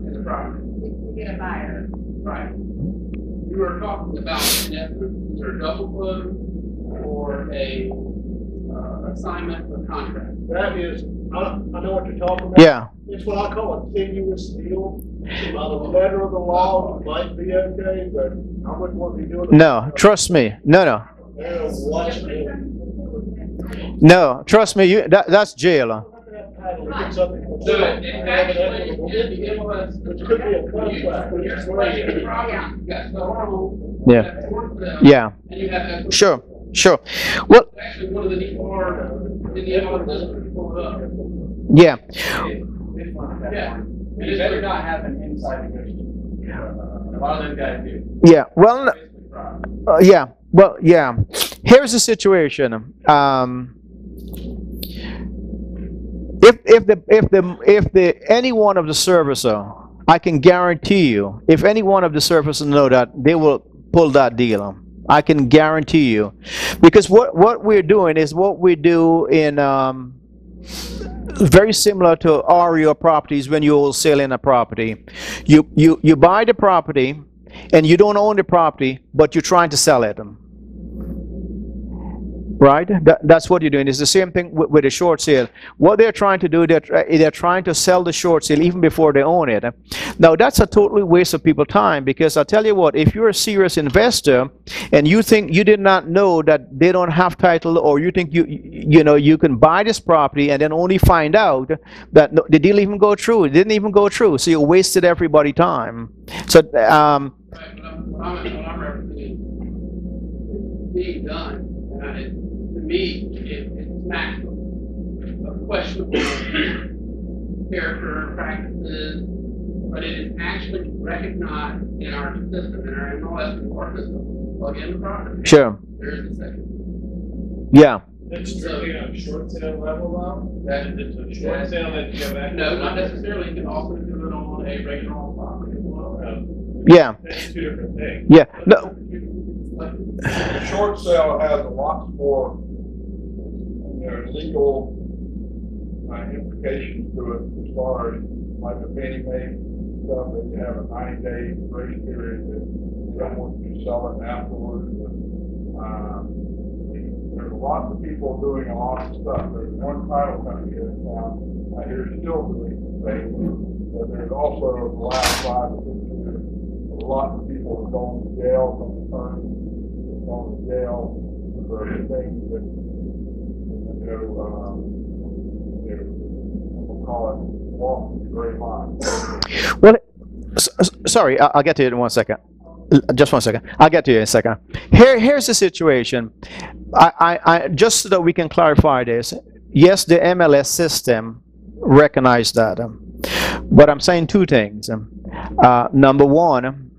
in the property. We get a buyer. Right. You were talking about either a double close or a assignment or contract. That is, I know what you're talking about. Yeah. It's what I call a tenuous deal. By the letter of the law, it might be okay, but I wouldn't want to be doing it. No, trust me. No. No, trust me. That's jail. So it actually, Which could be a contract. when you're splitting the property, you got the home, Yeah. you got for sale, Yeah. and you have that. Sure. Well, Actually, one of the default in the other district pulled up. yeah. Yeah. It is better not have an inside negotiation. A lot of those guys do. Yeah. Well, yeah. Well, yeah. Here's the situation. If any one of the servicer, I can guarantee you, if any one of the servicers know that, they will pull that deal. I can guarantee you, because what we're doing is what we do in very similar to REO properties. When you wholesale in a property, you buy the property and you don't own the property, but you're trying to sell it. Right? That's what you're doing. It's the same thing with a short sale. What they're trying to do, they're trying to sell the short sale even before they own it. Now, that's a totally waste of people's time, because I'll tell you what, if you're a serious investor and you think you did not know that they don't have title, or you think you can buy this property and then only find out that the deal even go through. It didn't even go through, so you wasted everybody's time. So, Right, what I'm representing is being done. To me, it's maximum of questionable character and practices, but it is actually recognized in our system, in our MLS report system. Plug in the property. sure. There is a section. Yeah. It's strictly on a short sale level now. That It's a short sale that you go back. no, not necessarily. You can also do it on a regular property as well. Yeah. That's two different things. Yeah. No. The short sale has a lot more, legal implications to it, as far as like a Fannie Mae stuff, that you have a 90-day grace period that someone can sell it afterwards. There's lots of people doing a lot of stuff. There's one title company in town, I hear still doing the same, but there's also the last 5 or 6 years, a lot of people have gone to jail from the firm. On the jail for things that, we'll call it walking the gray line. Well, sorry, I'll get to it in 1 second. Just 1 second. I'll get to you in a second. Here's the situation. I just so that we can clarify this. Yes, the MLS system recognized that, but I'm saying 2 things. Number one,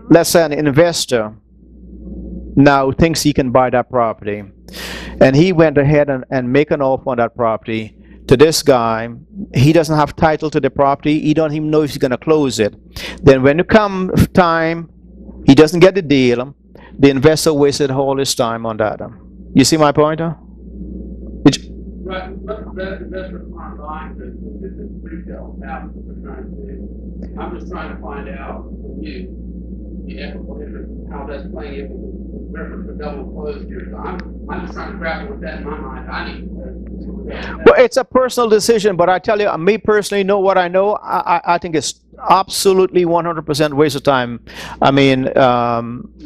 let's say an investor now thinks he can buy that property, and he went ahead and make an offer on that property to this guy. He doesn't have title to the property. He don't even know if he's going to close it. Then when it come time, he doesn't get the deal. The investor wasted all his time on that. You see my point? Right, but the investors aren't buying this retail now. We're trying to do. I'm just trying to find out from you the equitable interest, how that's playing into reference to double close here. So I'm just trying to grapple with that in my mind. I need to. Well, it's a personal decision, but I tell you, me personally, know what I know. I think it's absolutely 100% waste of time. I mean,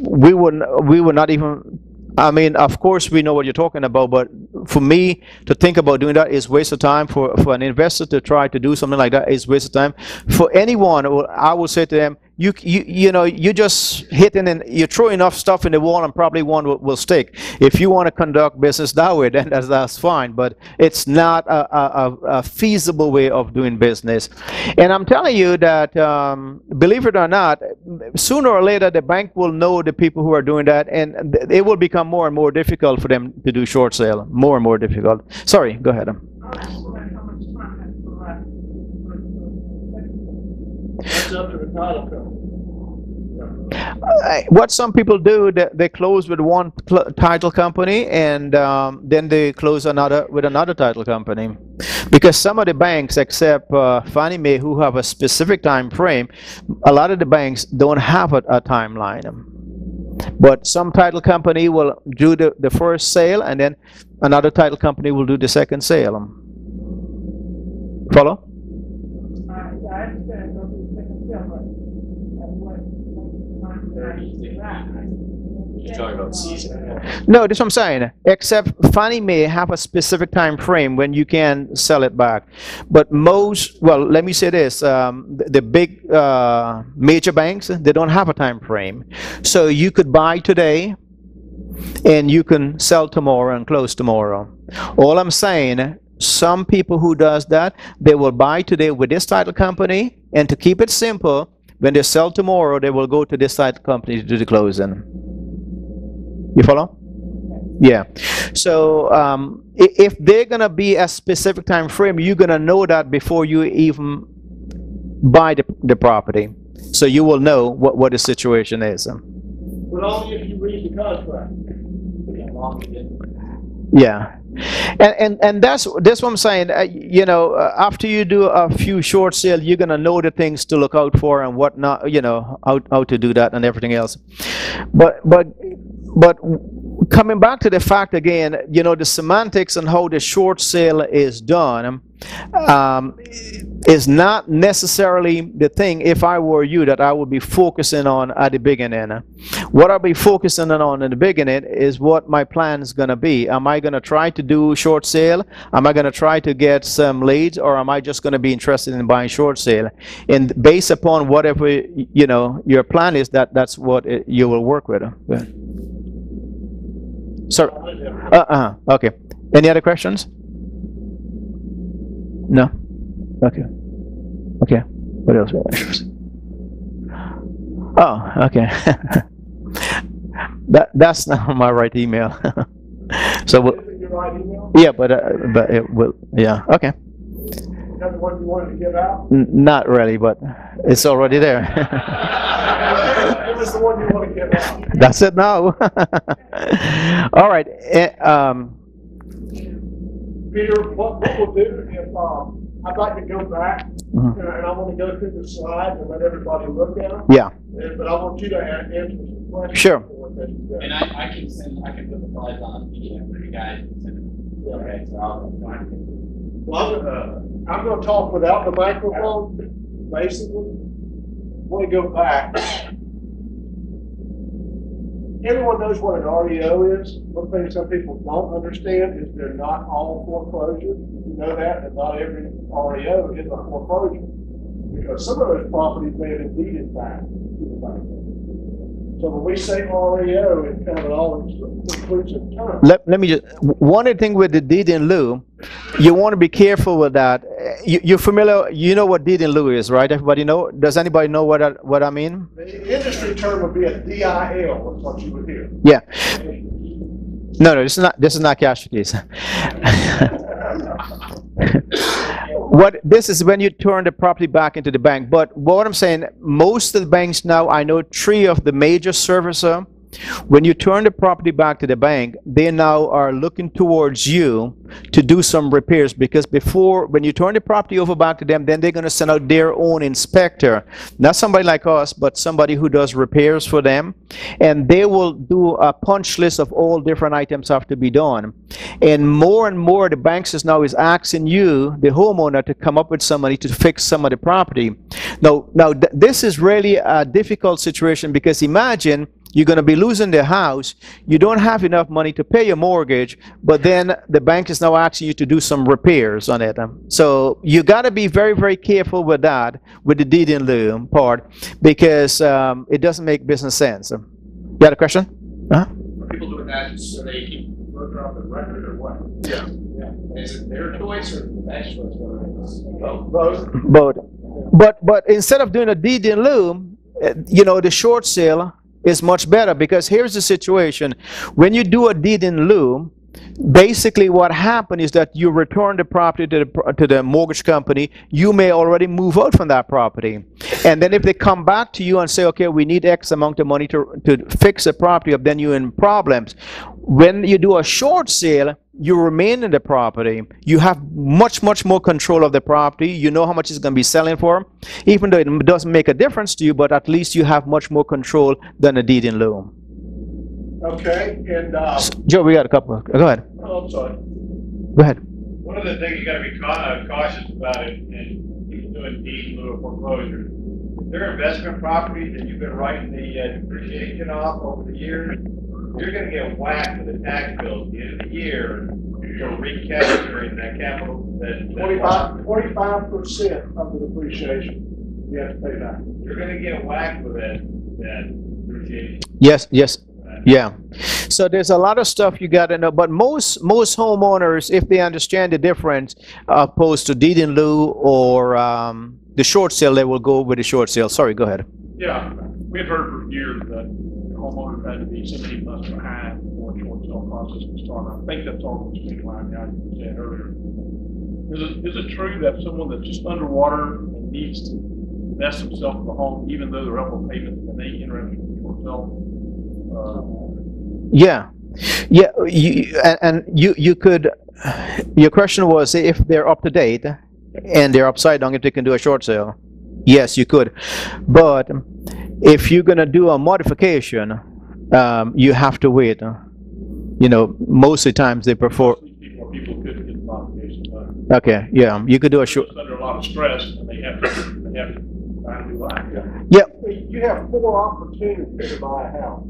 we would not even. I mean, of course, we know what you're talking about, but for me to think about doing that is waste of time. For an investor to try to do something like that is waste of time. For anyone, I would say to them, you know, you just hitting and you throw enough stuff in the wall and probably one will stick. If you want to conduct business that way, then that's fine, but it's not a feasible way of doing business. And I'm telling you that, believe it or not, sooner or later the bank will know the people who are doing that, and it will become more and more difficult for them to do short sale. More and more difficult. Sorry, go ahead. That's up to the title company. What some people do, they close with one title company, and then they close another with another title company, because some of the banks, except Fannie Mae, who have a specific time frame, a lot of the banks don't have a timeline. But some title company will do the first sale, and then another title company will do the second sale. Follow? You're talking about season. No, that's what I'm saying. Except Fannie Mae have a specific time frame when you can sell it back. But most, well, let me say this: the big major banks, they don't have a time frame. So you could buy today, and you can sell tomorrow and close tomorrow. All I'm saying, some people who does that, they will buy today with this title company, and to keep it simple, when they sell tomorrow, they will go to this title company to do the closing. You follow? Yeah. So if they're gonna be a specific time frame, you're gonna know that before you even buy the property. So you will know what the situation is. But only if you read the contract. Yeah. And that's what I'm saying. You know, after you do a few short sales, you're gonna know the things to look out for and what not. You know, how to do that and everything else. But coming back to the fact again, you know, the semantics and how the short sale is done is not necessarily the thing, if I were you, that I would be focusing on at the beginning. What I'll be focusing on in the beginning is what my plan is going to be. Am I going to try to do short sale? Am I going to try to get some leads, or am I just going to be interested in buying short sale? And based upon whatever, you know, your plan is, that's what you will work with. So, okay. Any other questions? No? Okay. Okay. What else? Oh, okay. That's not my right email. So, Your right email? yeah, but it will, yeah, okay. That's the one you wanted to give out? Not really, but it's already there. It was the one you want to give out. That's it now. All right. Peter, what we'll do if, I'd like to go back, and I want to go through the slides and let everybody look at them. Yeah. But I want you to answer some questions. Sure. And I can put the slides on PDF for you guys. Okay, so I'll find it. Well, I'm going to talk without the microphone, basically. I want to go back. Everyone knows what an REO is. One thing some people don't understand is they're not all foreclosures. You know that, and not every REO is a foreclosure. Because some of those properties may have indeed in fact to the bank. So when we say REO, it's kind of an all-inclusive term. Let me just, one thing with the deed in lieu, you want to be careful with that. You're familiar, you know what deed in lieu is, right? Everybody know? Does anybody know what I mean? The industry term would be a DIL, is what you would hear. Yeah. No, this is not cash keys. What this is when you turn the property back into the bank. But what I'm saying, most of the banks now, I know 3 of the major servicer, when you turn the property back to the bank, they now are looking towards you to do some repairs, because before, when you turn the property over back to them, then they're going to send out their own inspector, not somebody like us, but somebody who does repairs for them, and they will do a punch list of all different items have to be done. And more the banks is now is asking you, the homeowner, to come up with somebody to fix some of the property. Now this is really a difficult situation, because imagine you're going to be losing the house, you don't have enough money to pay your mortgage, but then the bank is now asking you to do some repairs on it. So you got to be very, very careful with that, with the deed in lieu part, because it doesn't make business sense. You got a question? Are people doing that so they keep working off the record, or what? Yeah. Is it their choice or the bank's choice? Both. But instead of doing a deed in lieu, you know, the short sale is much better, because here's the situation. When you do a deed in lieu, basically what happened is that you return the property to the mortgage company. You may already move out from that property, and then if they come back to you and say, okay, we need X amount of money to fix the property up, then you're in problems. When you do a short sale, you remain in the property. You have much more control of the property. You know how much it's going to be selling for, even though it doesn't make a difference to you, but at least you have much more control than a deed in lieu. Okay, and, Joe, we got a couple. Go ahead. oh, I'm sorry. Go ahead. One of the things you gotta be cautious about it, and people doing deed in lieu of foreclosure. If they're investment properties and you've been writing the depreciation off over the years, you're gonna get whacked with a tax bill at the end of the year for recapturing that capital, that. 25% of the depreciation you have to pay back. You're gonna get whacked with that depreciation. Yes. Yeah. So there's a lot of stuff you got to know, but most homeowners, if they understand the difference, opposed to deed in lieu or the short sale, they will go with the short sale. Sorry, go ahead. Yeah, we've heard for years that homeowners had to be so many months behind before the short sale process would start. I think that's all the speak line now you said earlier. Is it true that someone that's just underwater and needs to invest himself in the home, even though they're up on payments, and they enter into a short sale? Yeah. You could. Your question was if they're up to date and they're upside down, if they can do a short sale. Yes, you could. But if you're gonna do a modification, you have to wait. You know, most of the times they prefer. People couldn't get the modification done. Okay. Yeah, you could do a short. It's under a lot of stress, and they have to find a new life. Yeah. You have 4 opportunities to buy a house.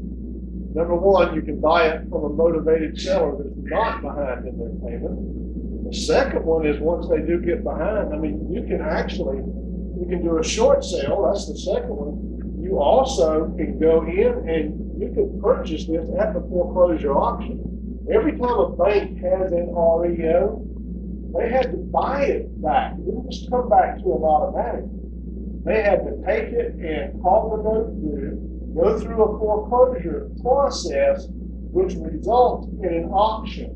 Number one, you can buy it from a motivated seller that's not behind in their payment. The second one is once they do get behind, I mean, you can do a short sale. That's the second one. You also can go in and you can purchase this at the foreclosure auction. Every time a bank has an REO, they had to buy it back. It didn't just come back to them automatically. They had to take it and call the note due, go through a foreclosure process, which results in an auction.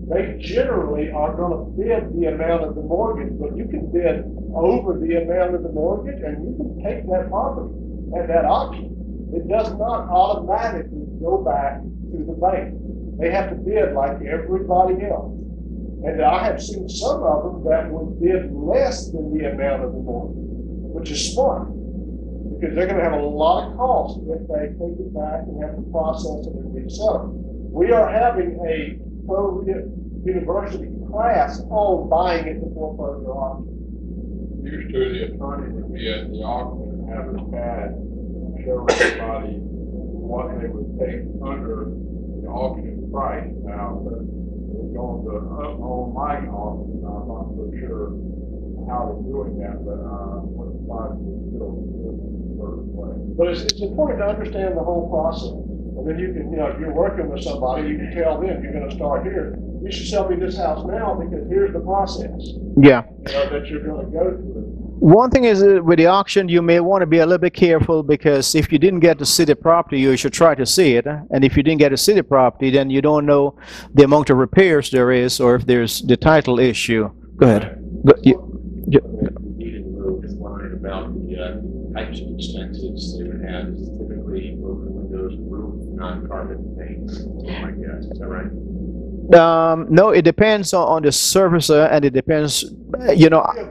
They generally are going to bid the amount of the mortgage, but you can bid over the amount of the mortgage and you can take that property at that auction. It does not automatically go back to the bank. They have to bid like everybody else. And I have seen some of them that would bid less than the amount of the mortgage, which is smart, because they're going to have a lot of costs if they take it back and have to process it and resell it. We are having a PRU University class on buying at the foreclosure auction. Used to, the attorney would be at the auction and have a pad show everybody what they would take under the auction price. Now, we're going to online auction. I'm not so sure how they're doing that, but what the price is still in the first place. But it's important to understand the whole process. And then you can, if you're working with somebody, you can tell them you're going to start here. You should sell me this house now because here's the process. Yeah. That you're going to go through. One thing is with the auction, you may want to be a little bit careful because if you didn't get to see the property, you should try to see it. And if you didn't get to see the property, then you don't know the amount of repairs there is or if there's the title issue. Go ahead. Just wondering about the types of expenses they would have. Is typically broken windows, roof, non-carpet paint, I guess. Is that right? No, it depends on the servicer, and it depends, a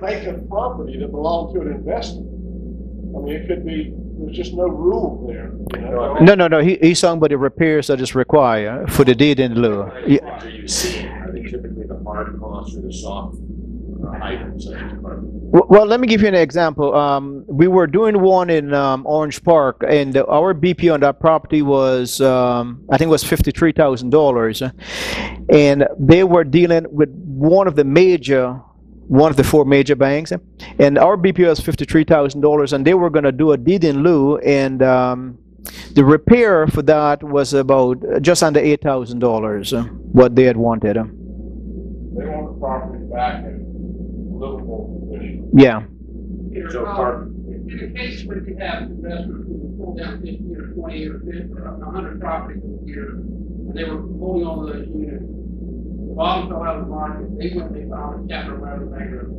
vacant property that belongs to an investor. I mean, it could be, there's just no rule there. No. He's talking about the repairs that is required for the deed in lieu. Are you seeing, are they typically the hard costs or the soft items such as carpet? Well, let me give you an example. We were doing one in Orange Park, and our BP on that property was, I think it was $53,000. And they were dealing with one of the 4 major banks. And our BP was $53,000, and they were going to do a deed in lieu. And the repair for that was about just under $8,000, what they had wanted. They want the property back in livable condition. Yeah. So carpet. In a case where you have investors who would pull down 15 or 20 or 50 or 100 properties a year, and they were holding on to those units, bottom fell out of the market, they went, they found a chapter 11 bankruptcy.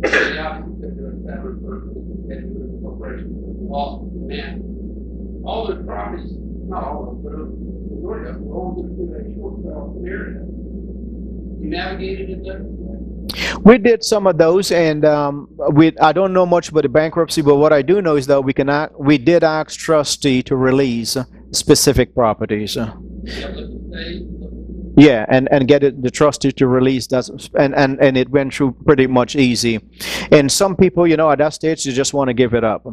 The opposite said they're established person, and the corporation lost the demand. All the properties, not all of them, but a majority of them, were all just in a short sale area. You navigated it there? We did some of those, and I don't know much about the bankruptcy, but what I do know is that we did ask trustee to release specific properties. Yeah, and get the trustee to release that, and it went through pretty much easy. And some people, you know, at that stage, you just want to give it up.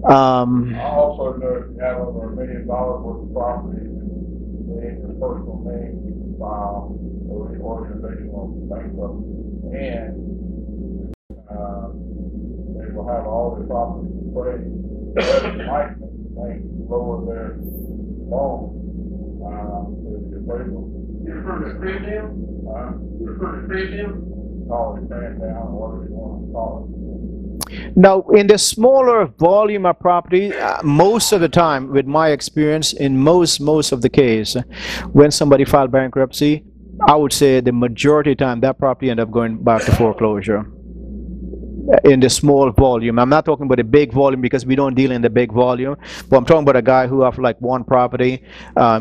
I also know if you have over $1 million worth of property, in your personal name, you can file a organizational bankruptcy, and they will have all their property appraised. It might make the bank lower their loan to the appraisal. You're referring to cram down? You're referring to cram down? Call it cram down, or whatever you want to call it. Now, in the smaller volume of property, most of the time, with my experience, in most of the case, when somebody filed bankruptcy, I would say the majority of the time that property ended up going back to foreclosure. In the small volume, I'm not talking about the big volume because we don't deal in the big volume, but I'm talking about a guy who have like one property.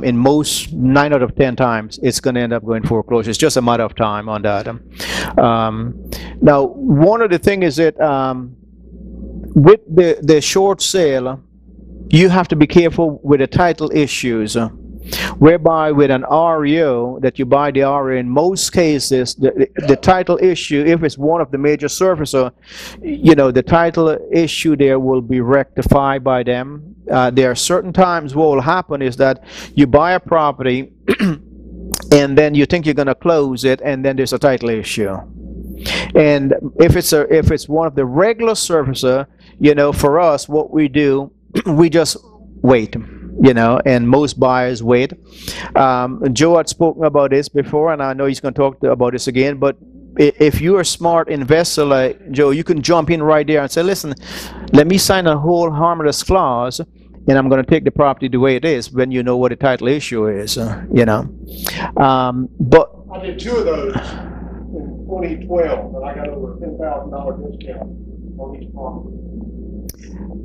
In most 9 out of 10 times, it's going to end up going foreclosure. It's just a matter of time on that. Now, one of the things is that with the short sale, you have to be careful with the title issues. Whereby with an REO, that you buy the REO, in most cases, the title issue, if it's one of the major servicer, you know, the title issue there will be rectified by them. There are certain times what will happen is that you buy a property and then you think you're going to close it, and then there's a title issue. And if it's one of the regular servicer, you know, for us, what we do, we just wait. You know, and most buyers wait. Joe had spoken about this before, and I know he's going to talk about this again, but if you're a smart investor like Joe, you can jump in right there and say, listen, let me sign a whole harmless clause, and I'm going to take the property the way it is when you know what the title issue is, you know. But I did 2 of those in 2012, and I got over a $10,000 discount on each property.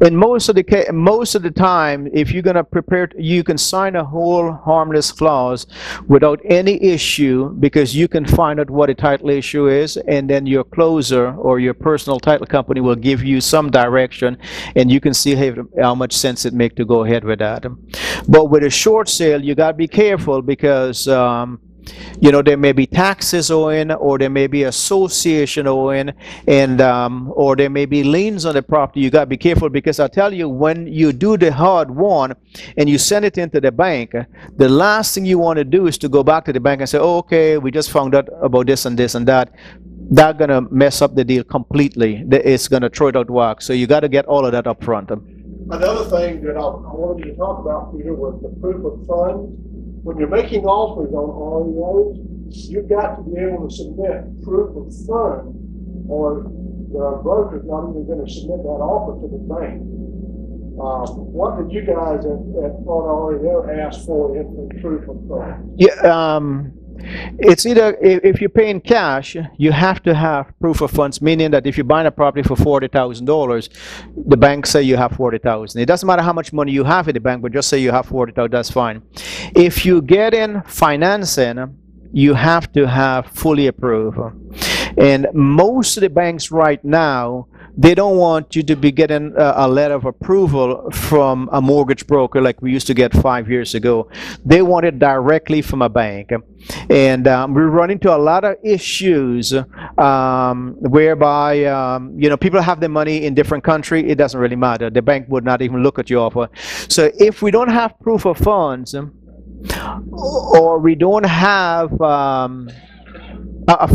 in most of the time, if you're going to prepare, you can sign a whole harmless clause without any issue, because you can find out what a title issue is, and then your closer or your personal title company will give you some direction, and you can see how much sense it makes to go ahead with that. But with a short sale, you got to be careful, because you know, there may be taxes owing, or there may be association owing, and or there may be liens on the property. You got to be careful, because I tell you, when you do the hard one and you send it into the bank, the last thing you want to do is to go back to the bank and say, oh, okay, we just found out about this and this and that. That's going to mess up the deal completely. It's going to throw it out whack. So you got to get all of that up front. Another thing that I wanted you to talk about, Peter, was the proof of funds. When you're making offers on REOs, you've got to be able to submit proof of funds, or the broker's not even going to submit that offer to the bank. What did you guys at REO ask for in proof of funds? Yeah, it's either, if you're paying cash, you have to have proof of funds, meaning that if you're buying a property for $40,000, the bank say you have $40,000. It doesn't matter how much money you have in the bank, but just say you have $40,000, that's fine. If you get in financing, you have to have fully approved. And most of the banks right now, they don't want you to be getting a letter of approval from a mortgage broker like we used to get 5 years ago. They want it directly from a bank. And we run into a lot of issues whereby, you know, people have their money in different countries. It doesn't really matter. The bank would not even look at your offer. So if we don't have proof of funds, or we don't have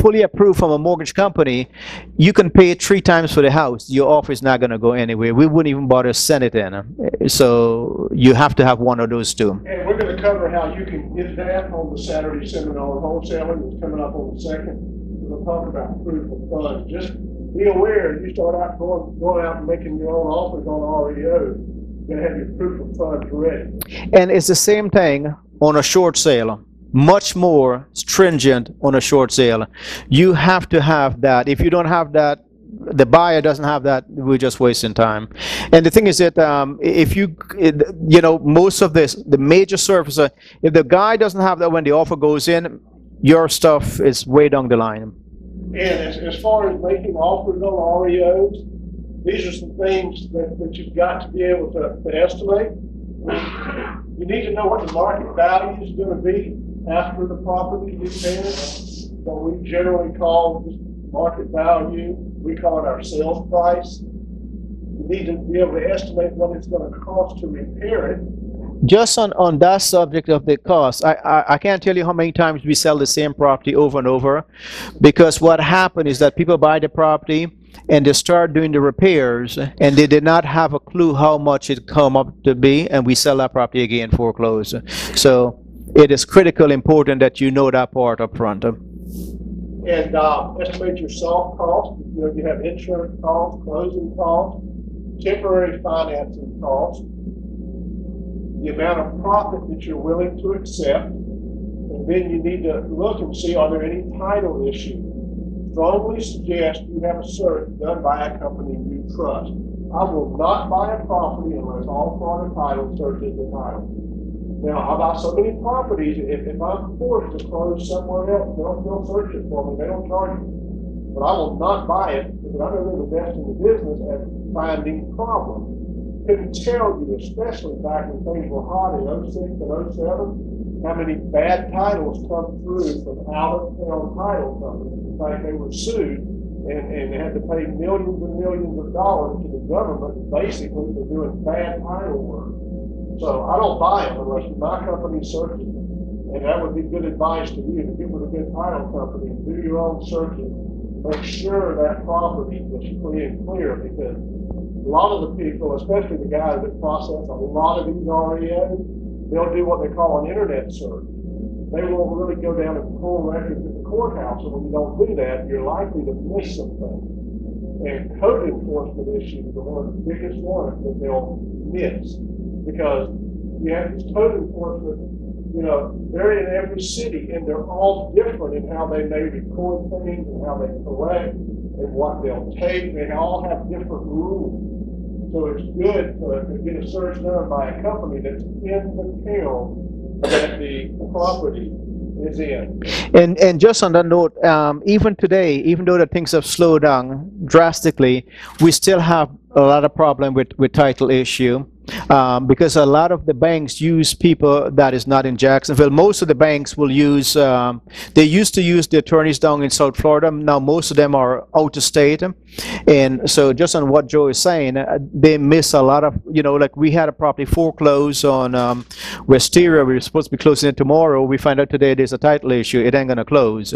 fully approved from a mortgage company, you can pay 3 times for the house. Your offer is not going to go anywhere. We wouldn't even bother to send it in. So you have to have one of those two. And we're going to cover how you can get that on the Saturday seminar on wholesaling that's coming up on the 2nd. We're going to talk about proof of funds. Just be aware, you start out going out and making your own offers on REO, you're going to have your proof of funds ready. And it's the same thing on a short sale. much more stringent on a short sale. You have to have that. If you don't have that, the buyer doesn't have that, we're just wasting time. And the thing is that if you know, most of this, the major servicer, if the guy doesn't have that when the offer goes in, your stuff is way down the line. And as far as making offers on REOs, these are some things that you've got to be able to estimate. You need to know what the market value is going to be after the property is finished. What we generally call market value, we call it our sales price. You need to be able to estimate what it's going to cost to repair it. Just on that subject of the cost, I can't tell you how many times we sell the same property over and over, because what happened is that people buy the property and they start doing the repairs and they did not have a clue how much it come up to be, and we sell that property again foreclosed. So it is critically important that you know that part up front. And estimate your soft costs. You know, you have insurance costs, closing costs, temporary financing costs, the amount of profit that you're willing to accept, and then you need to look and see, are there any title issues? Strongly suggest you have a search done by a company you trust. I will not buy a property unless all Florida title searches the title. Now, I buy so many properties, if I'm forced to close somewhere else, they'll search it for me, they don't charge me. But I will not buy it because I know they're the best in the business at finding problems. Couldn't tell you, especially back when things were hot in 06 and 07, how many bad titles come through from out-of-town title companies. In fact, they were sued and they had to pay millions and millions of dollars to the government basically for doing bad title work. So I don't buy them unless my company searches them. And that would be good advice to you, to get with a good title company, do your own searching, make sure that property is free and clear, because a lot of the people, especially the guys that process a lot of these REOs, they'll do what they call an internet search. They won't really go down and pull records at the courthouse, and when you don't do that, you're likely to miss some things. And code enforcement issues are one of the biggest ones that they'll miss, because you have this code enforcement, you know, they're in every city, and they're all different in how they may record things and how they collect and what they'll take. They all have different rules. So it's good to get a search done by a company that's in the town that the property is in. And just on that note, even today, even though the things have slowed down drastically, we still have a lot of problem with title issue. Because a lot of the banks use people that is not in Jacksonville. Most of the banks will use, they used to use the attorneys down in South Florida. Now most of them are out of state. And so just on what Joe is saying, they miss a lot of, you know, like we had a property foreclosed on Wisteria. We were supposed to be closing it tomorrow. We find out today there's a title issue. It ain't going to close.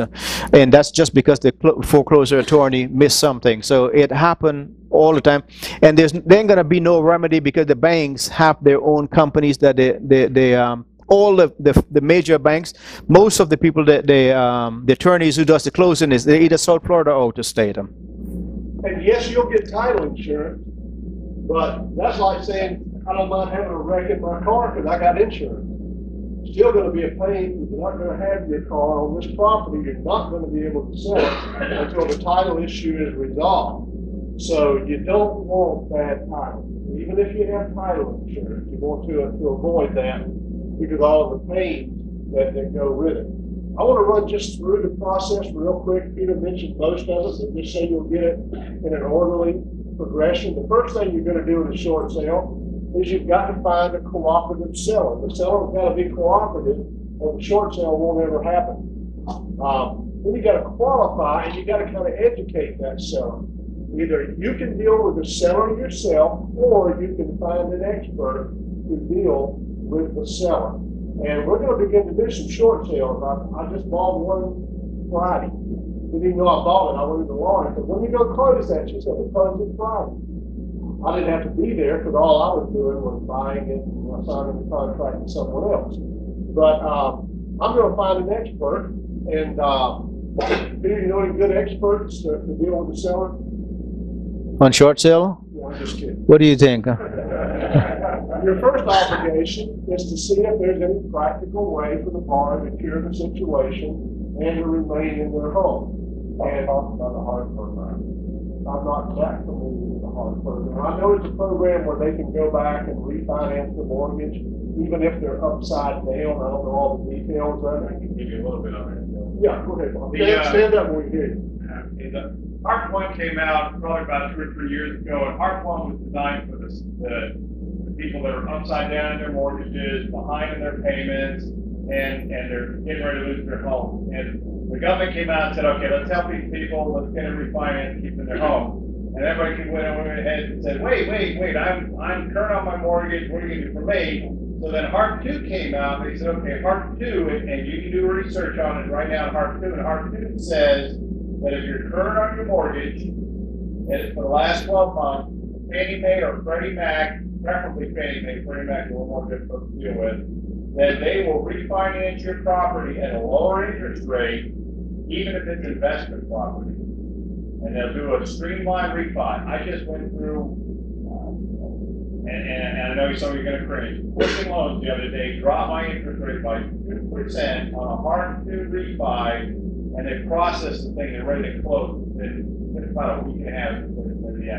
And that's just because the foreclosure attorney missed something. So it happened all the time, and there ain't gonna be no remedy because the banks have their own companies that all the major banks, most of the people that the attorneys who does the closing is they're either South Florida or out of state. And yes, you'll get title insurance, but that's like saying I don't mind having a wreck in my car because I got insurance. Still going to be a pain. You're not going to have your car on this property. You're not going to be able to sell it until the title issue is resolved. So you don't want bad title. Even if you have title insurance, you want to avoid that because all of the pains that go with it. I want to run just through the process real quick. Peter mentioned most of it, but just so you'll get it in an orderly progression. The first thing you're going to do in a short sale is you've got to find a cooperative seller. The seller's got to be cooperative, or the short sale won't ever happen. Then you got to qualify, and you got to kind of educate that seller. Either you can deal with the seller yourself, or you can find an expert to deal with the seller. And we're going to begin to do some short sales. I just bought one Friday. Didn't even know I bought it. I went to the lawn. But when you go close that, she said, we'll close it Friday. I didn't have to be there because all I was doing was buying it and signing the contract with someone else. But I'm going to find an expert. And Peter, you know any good experts to deal with the seller? On short sale? No, I'm just kidding. What do you think? Your first obligation is to see if there's any practical way for the borrower to cure the situation and to remain in their home. And I'm not a hard program. I'm not that familiar with the hard program. I know it's a program where they can go back and refinance the mortgage, even if they're upside down. I don't know all the details of I it. can give you a little bit of it. Yeah, go ahead, Bob. The, Stand up when we hear you. Harp One came out probably about 2 or 3 years ago, and Harp One was designed for the people that are upside down in their mortgages, behind in their payments, and they're getting ready to lose their home. And the government came out and said, okay, let's help these people, let's get them refinanced, keep them in their home. And everybody went ahead and said, wait, I'm current on my mortgage, what are you gonna do for me? So then Harp 2 came out, and they said, okay, Harp 2, and you can do research on it right now in Harp 2, and Harp 2 says that if you're current on your mortgage, and it's for the last 12 months, Fannie Mae or Freddie Mac, preferably Fannie Mae, Freddie Mac is a little more difficult to deal with, then they will refinance your property at a lower interest rate, even if it's investment property. And they'll do a streamlined refi. I just went through, and I know some of you are going to cringe, Quicken Loans the other day dropped my interest rate by 2% on a hard to refi, and they processed the thing, they're ready to close. It's about a week and a half.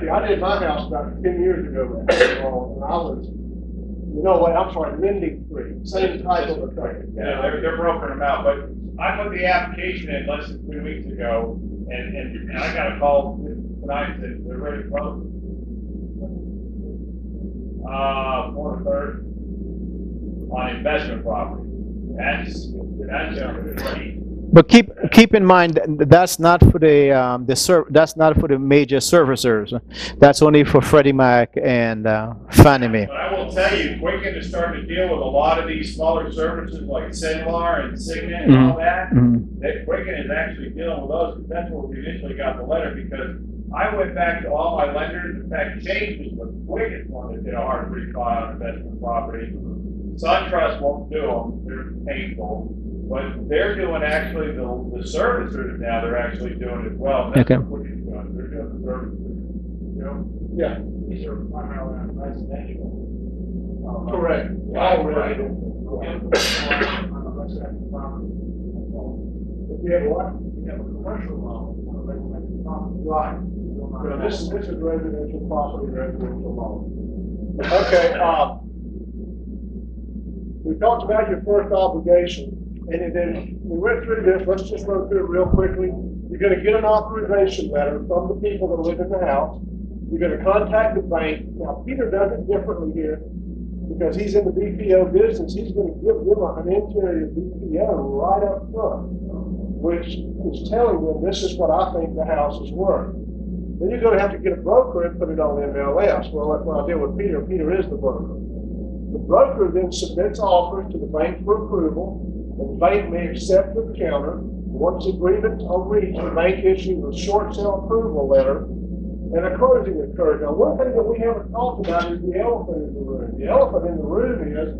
Yeah, I did my house about 10 years ago, and I was, I'm sorry, lending free, same type of a thing. Yeah, they're brokering them out, but I put the application in less than 3 weeks ago, and I got a call tonight that they're ready to close. 4 1/3 on investment property. That's great. But keep in mind that's not for that's not for the major servicers. That's only for Freddie Mac and Fannie Mae. But I will tell you, Quicken is starting to deal with a lot of these smaller services like Cenlar and Signet and all that. That Quicken is actually dealing with those, because that's where we initially got the letter, because I went back to all my lenders. In fact, Chase was the quickest one that did a hard refi on investment property. SunTrust won't do them, they're painful. But they're doing actually the servicers now, they're actually doing it well. That's Okay. what he's doing. They're doing the servicers. Yeah, These are primarily on residential. correct. Right, All right. If we have what? We have a commercial loan on a residential property. Right. So this is residential property, residential loan. Okay, we talked about your first obligation, and then we went through this. Let's just run through it real quickly. You're going to get an authorization letter from the people that live in the house. You're going to contact the bank. Now, Peter does it differently here because he's in the BPO business. He's going to give them an interior BPO right up front, which is telling them this is what I think the house is worth. Then you're going to have to get a broker and put it on MLS. Well, when I deal with Peter, Peter is the broker. The broker then submits offers to the bank for approval, and the bank may accept or counter. Once agreements are reached, the bank issues a short sale approval letter, and a closing occurs. Now, one thing that we haven't talked about is the elephant in the room. The elephant in the room is,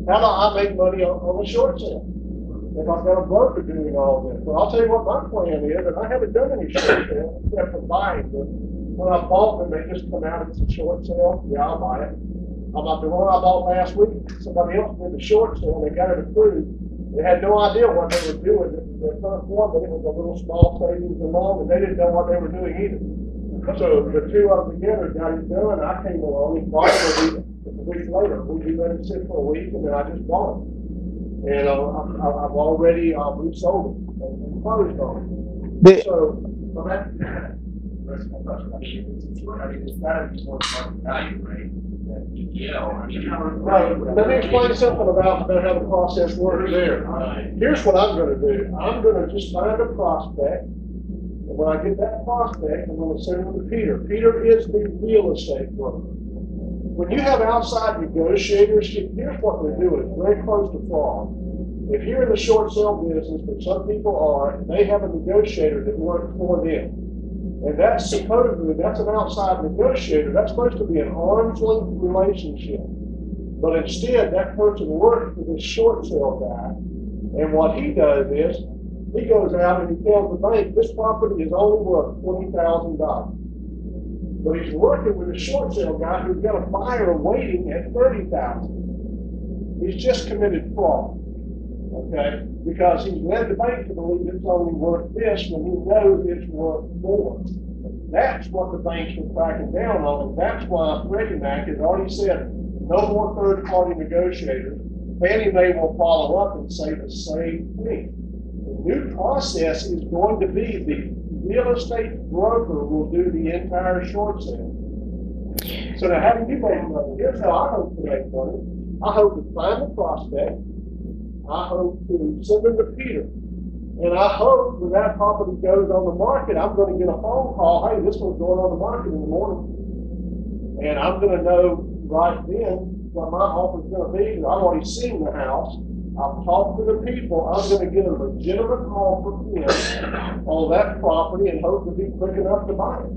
how do I make money on a short sale if I've got a broker doing all this? Well, I'll tell you what my plan is, and I haven't done any short sales except for buying them. When I bought them, they just come out as a short sale. Yeah, I'll buy it. About the one I bought last week, somebody else did the short sale, they got it approved. They had no idea what they were doing. Their first one, but it was a little small savings and loan, and they didn't know what they were doing either. So the two of them together got it done. I came along and bought it a week later. We let it sit for a week, and then I just bought it. And I've already resold it and closed on it. So, well, that's my question. I mean, it's better than what's market value, right? Right. Let me explain something about how the process works there. Here's what I'm going to do. I'm going to just find a prospect. And when I get that prospect, I'm going to send it to Peter. Peter is the real estate broker. When you have outside negotiators, here's what they do. It's very close to fraud. If you're in the short sale business, which some people are, they have a negotiator that works for them. And that's supposedly, that's an outside negotiator. That's supposed to be an arm's length relationship. But instead, that person works for this short sale guy. And what he does is, he goes out and he tells the bank, this property is only worth $20,000. But he's working with a short sale guy who's got a buyer waiting at 30,000. He's just committed fraud, okay? Because he's led the bank to believe it's only worth this when he knows it's worth more. That's what the banks are cracking down on, and that's why Freddie Mac has already said no more third-party negotiators. Fannie Mae will follow up and say the same thing. The new process is going to be the real estate broker will do the entire short sale. So now, how do you make money? Here's how I hope to make money. I hope to find the prospect. I hope to send them to Peter. And I hope when that property goes on the market, I'm going to get a phone call, hey, this one's going on the market in the morning. And I'm going to know right then what my offer is going to be. I've already seen the house. I've talked to the people. I'm going to get a legitimate offer in on that property and hope to be quick enough to buy it.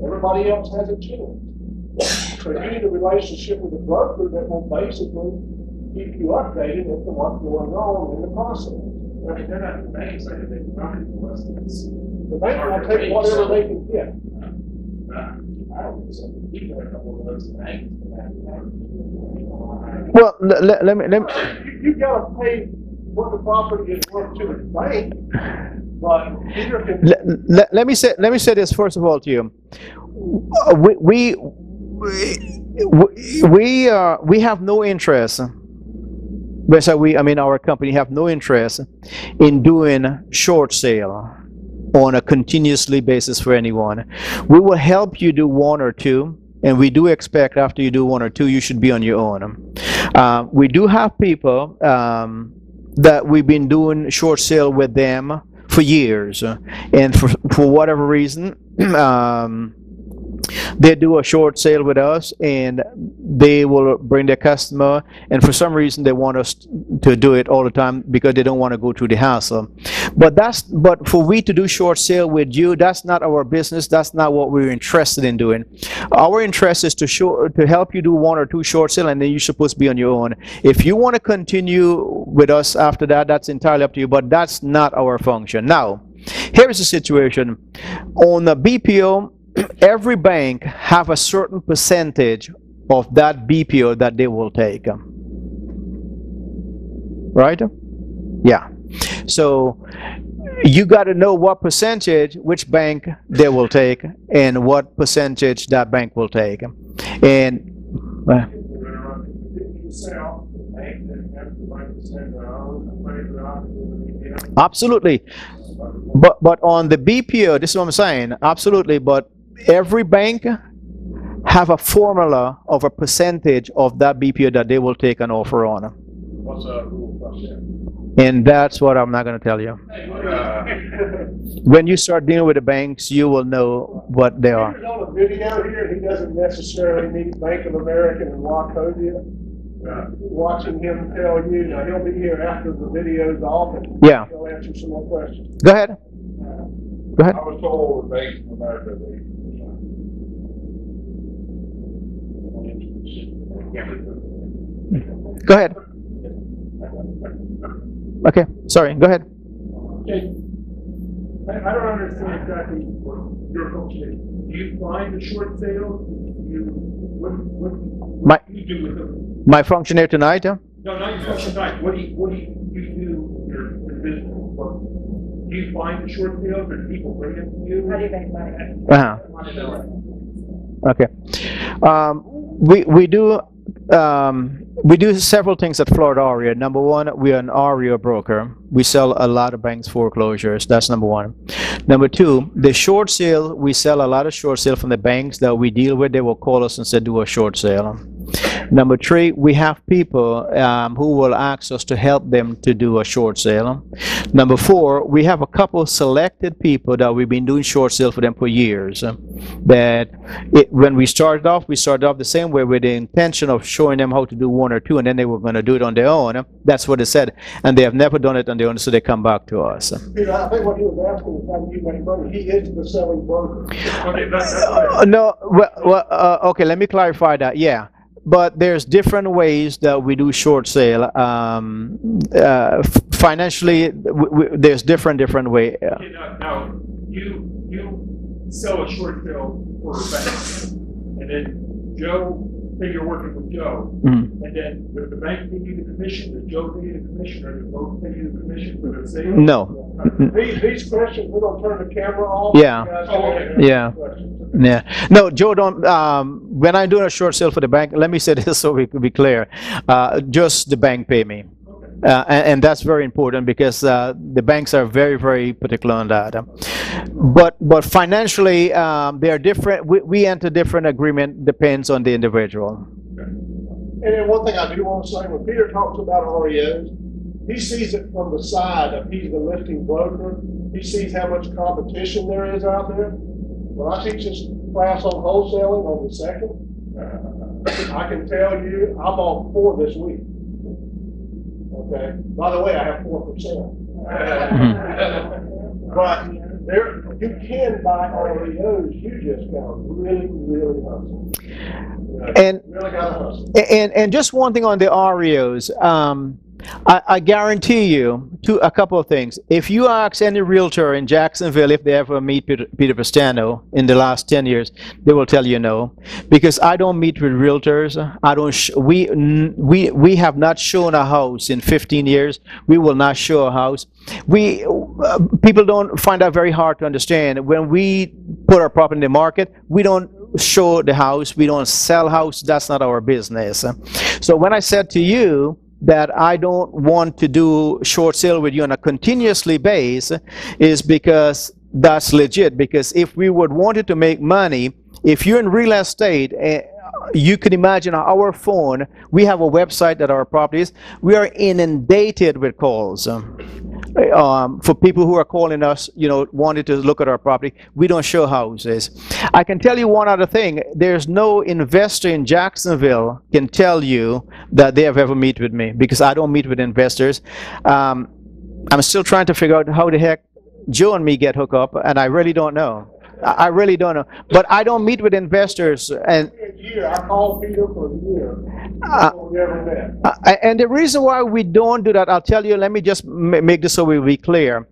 Everybody else has a chance. So you need a relationship with a broker that will basically keep you updated as to what's going on in the process. Well, they're not the banks, like they market the listings. The bank will take whatever they can get. I don't think so. You got a couple of those banks. Well, let me. You got to pay what the property is worth to the bank, but Peter can. Let me say this first of all to you. We have no interest. Our company have no interest in doing short sale on a continuously basis for anyone. We will help you do one or two, and we do expect after you do one or two, you should be on your own. We do have people that we've been doing short sale with them for years, and for whatever reason, they do a short sale with us and they will bring their customer, and for some reason they want us to do it all the time because they don't want to go through the hassle. But for we to do short sale with you, that's not our business. That's not what we're interested in doing. Our interest is to help you do one or two short sale, and then you're supposed to be on your own. If you want to continue with us after that, that's entirely up to you, but that's not our function. Now, here's the situation. On the BPO, every bank have a certain percentage of that BPO that they will take. Right? Yeah. So you got to know what percentage, which bank they will take, and what percentage that bank will take. And absolutely. But on the BPO, this is what I'm saying. Absolutely. But every bank have a formula of a percentage of that BPO that they will take an offer on. What's a rule of thumb? And that's what I'm not going to tell you. When you start dealing with the banks, you will know what they are. He's on a video here. He doesn't necessarily need Bank of America and Wachovia. Watching him tell you, now he'll be here after the video's off, and yeah, he'll answer some more questions. Go ahead. Go ahead. I was told that Bank of America, Go ahead. Okay, sorry, go ahead. Okay. I don't understand exactly what your function is. Do you find the short sales? What do you do with them? My function here tonight? No, not your function tonight. What do you do your business? Do you find the short sales, or do people bring them to you? How do you make money? Okay. We do several things at Florida REO. Number one, we are an REO broker. We sell a lot of banks foreclosures. That's number one. Number two, the short sale, we sell a lot of short sale from the banks that we deal with. They will call us and say, do a short sale. Number three, we have people who will ask us to help them to do a short sale. Number four, we have a couple selected people that we've been doing short sale for them for years. When we started off the same way with the intention of showing them how to do one or two, and then they were going to do it on their own. That's what they said. And they have never done it on their own, so they come back to us. Peter, I think what he was asking is how do you make money? He is the selling broker. Okay, no, okay, let me clarify that. Yeah. But there's different ways that we do short sale. Financially, there's different way. Okay, now, you sell a short sale for a bank. And then Joe, say you're working with Joe, Mhm. and then does the bank pay you the commission, does Joe pay you the commission, or does both pay you the commission for the sale? No. These questions, we're gonna turn the camera off. Yeah. You guys can answer Yeah. questions. Yeah. No, Joe, don't, when I'm doing a short sale for the bank, let me say this so we can be clear. Just the bank pay me. And that's very important because the banks are very, very particular on that. But financially, they are different. We enter different agreement, depends on the individual. And then one thing I do want to say, when Peter talks about REOs, he sees it from the side of he's the listing broker. He sees how much competition there is out there. When I teach this class on wholesaling on the second, I can tell you, I bought 4 this week. Okay. By the way, I have 4%. But there, you can buy REOs. You just gotta really, really hustle. And Really gotta hustle. and just one thing on the REOs. I guarantee you a couple of things. If you ask any realtor in Jacksonville if they ever meet Peter Pastano in the last 10 years, they will tell you no, because I don't meet with realtors. I don't. We have not shown a house in 15 years. We will not show a house. People don't find that very hard to understand. When we put our property in the market, we don't show the house. We don't sell house. That's not our business. So when I said to you that I don't want to do short sale with you on a continuously base, is because that's legit. Because if we would wanted to make money, if you're in real estate, you can imagine our phone, we have a website that our properties, we are inundated with calls. For people who are calling us, wanting to look at our property. We don't show houses. I can tell you one other thing. There's no investor in Jacksonville can tell you that they have ever met with me, because I don't meet with investors. I'm still trying to figure out how the heck Joe and me get hooked up, and I really don't know. I really don't know. But I don't meet with investors. And I called Peter for a year. We never met. And the reason why we don't do that, I'll tell you, let me just make this so we'll be clear.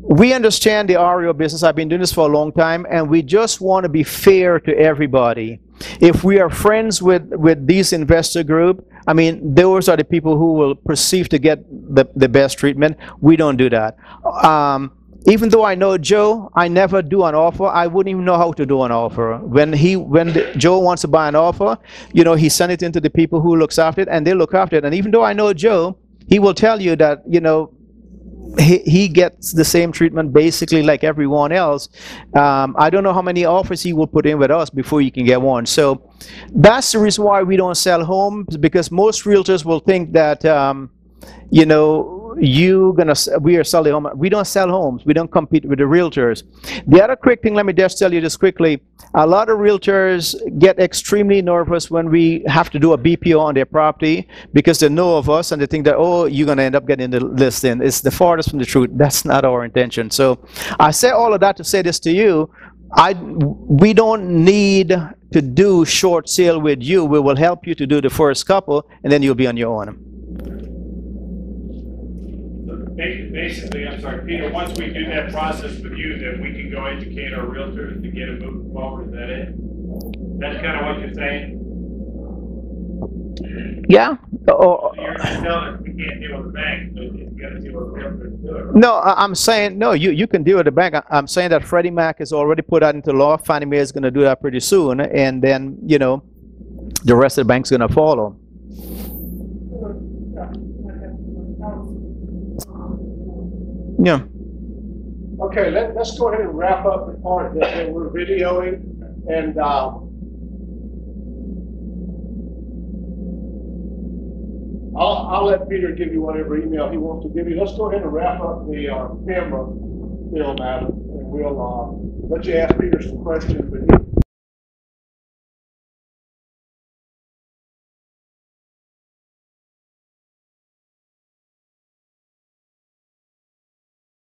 We understand the REO business. I've been doing this for a long time, and we just want to be fair to everybody. If we are friends with these investor group, I mean, those are the people who will perceive to get the best treatment. We don't do that. Even though I know Joe, I never do an offer. I wouldn't even know how to do an offer. When Joe wants to buy an offer, he sends it into the people who looks after it, and they look after it. And even though I know Joe, he will tell you that, he gets the same treatment basically like everyone else. I don't know how many offers he will put in with us before you can get one. So that's the reason why we don't sell homes, because most realtors will think that, we are selling homes. We don't sell homes. We don't compete with the realtors. The other quick thing, let me just tell you this quickly. A lot of realtors get extremely nervous when we have to do a BPO on their property, because they know of us and they think that, oh, you're going to end up getting the listing. It's the farthest from the truth. That's not our intention. So I say all of that to say this to you. We don't need to do short sale with you. We will help you to do the first couple, and then you'll be on your own. Basically, I'm sorry, Peter, once we do that process with you, then we can go educate our realtors to get them moving forward. Is that it? That's kind of what you're saying? Yeah. So you're telling us we can't deal with the bank, so you got to deal with realtors to do it. No, I'm saying, no, you can deal with the bank. I'm saying that Freddie Mac has already put that into law. Fannie Mae is going to do that pretty soon. And then, the rest of the bank's going to follow. Yeah. Okay, let's go ahead and wrap up the part that we're videoing, and I'll let Peter give you whatever email he wants to give you. Let's go ahead and wrap up the camera film, Adam, and we'll let you ask Peter some questions. But